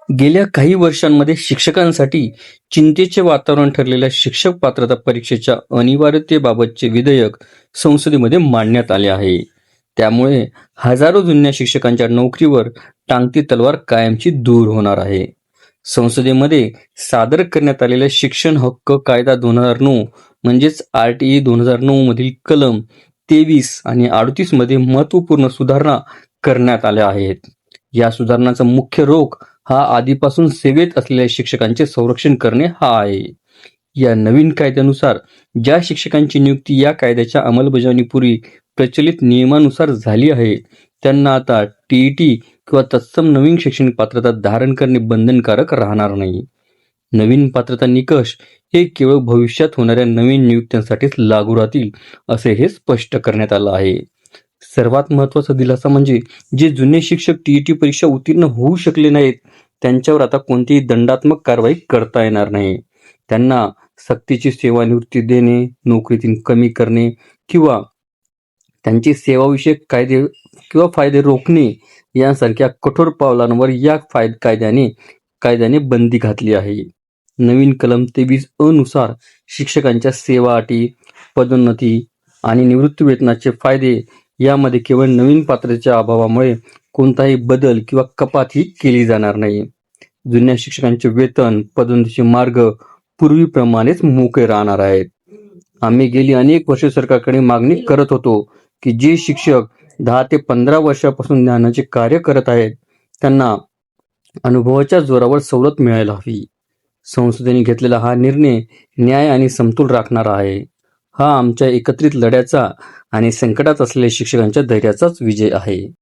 गेल्या काही वर्षांमध्ये शिक्षकांसाठी चिंतेचे वातावरण ठरलेल्या शिक्षक पात्रता परीक्षेच्या अनिवार्यतेबाबतचे विधेयक संसदेमध्ये मांडण्यात आले आहे. त्यामुळे हजारो जुन्या शिक्षकांच्या नोकरीवर टांगती तलवार कायमची दूर होणार आहे. संसदेमध्ये सादर करण्यात आलेल्या शिक्षण हक्क कायदा 2009 म्हणजेच RTE 2009 मधील कलम 23 आणि 38 मध्ये महत्त्वपूर्ण सुधारणा करण्यात आल्या आहेत. या सुधारणांचा मुख्य रोख हा आधीपासून सेवेत असलेल्या शिक्षकांचे संरक्षण करणे हा आहे. या नवीन कायद्यानुसार ज्या शिक्षकांची नियुक्ती या कायद्याच्या अंमलबजावणीपूर्वी प्रचलित नियमानुसार झाली आहे, त्यांना आता TET किंवा तत्सम नवीन शैक्षणिक पात्रता धारण करणे बंधनकारक राहणार नाही. नवीन पात्रता निकष हे केवळ भविष्यात होणाऱ्या नवीन नियुक्त्यांसाठीच लागू राहतील, असे हे स्पष्ट करण्यात आलं आहे. सर्वात महत्त्वाचा दिलासा म्हणजे जे जुने शिक्षक TET परीक्षा उत्तीर्ण होऊ शकले नाहीत, त्यांच्यावर आता कोणतीही दंडात्मक कारवाई करता येणार नाही. त्यांना सक्तीची सेवानिवृत्ती देणे, नोकरीतून कमी करणे किंवा त्यांचे सेवाविषयक कायदे किंवा फायदे रोखणे यांसारख्या कठोर पावलांवर या कायद्याने बंदी घातली आहे. नवीन कलम 23 नुसार शिक्षकांच्या सेवा अटी, पदोन्नती आणि निवृत्तीवेतनाचे फायदे यामध्ये केवळ नवीन पात्रतेच्या अभावामुळे कोणताही बदल किंवा कपात ही केली जाणार नाही. जुन्या शिक्षकांचे वेतन, पदोन्नतीचे मार्ग पूर्वीप्रमाणेच मोकळे राहणार आहेत. आम्ही गेली अनेक वर्षे सरकारकडे मागणी करत होतो की जे शिक्षक 10 ते 15 वर्षापासून ज्ञानाचे कार्य करत आहेत, त्यांना अनुभवाच्या जोरावर सवलत मिळायला हवी. संसदेने घेतलेला हा निर्णय न्याय आणि समतोल राखणारा आहे. हा आमच्या एकत्रित लढ्याचा आणि संकटात असलेल्या शिक्षकांच्या धैर्याचाच विजय आहे.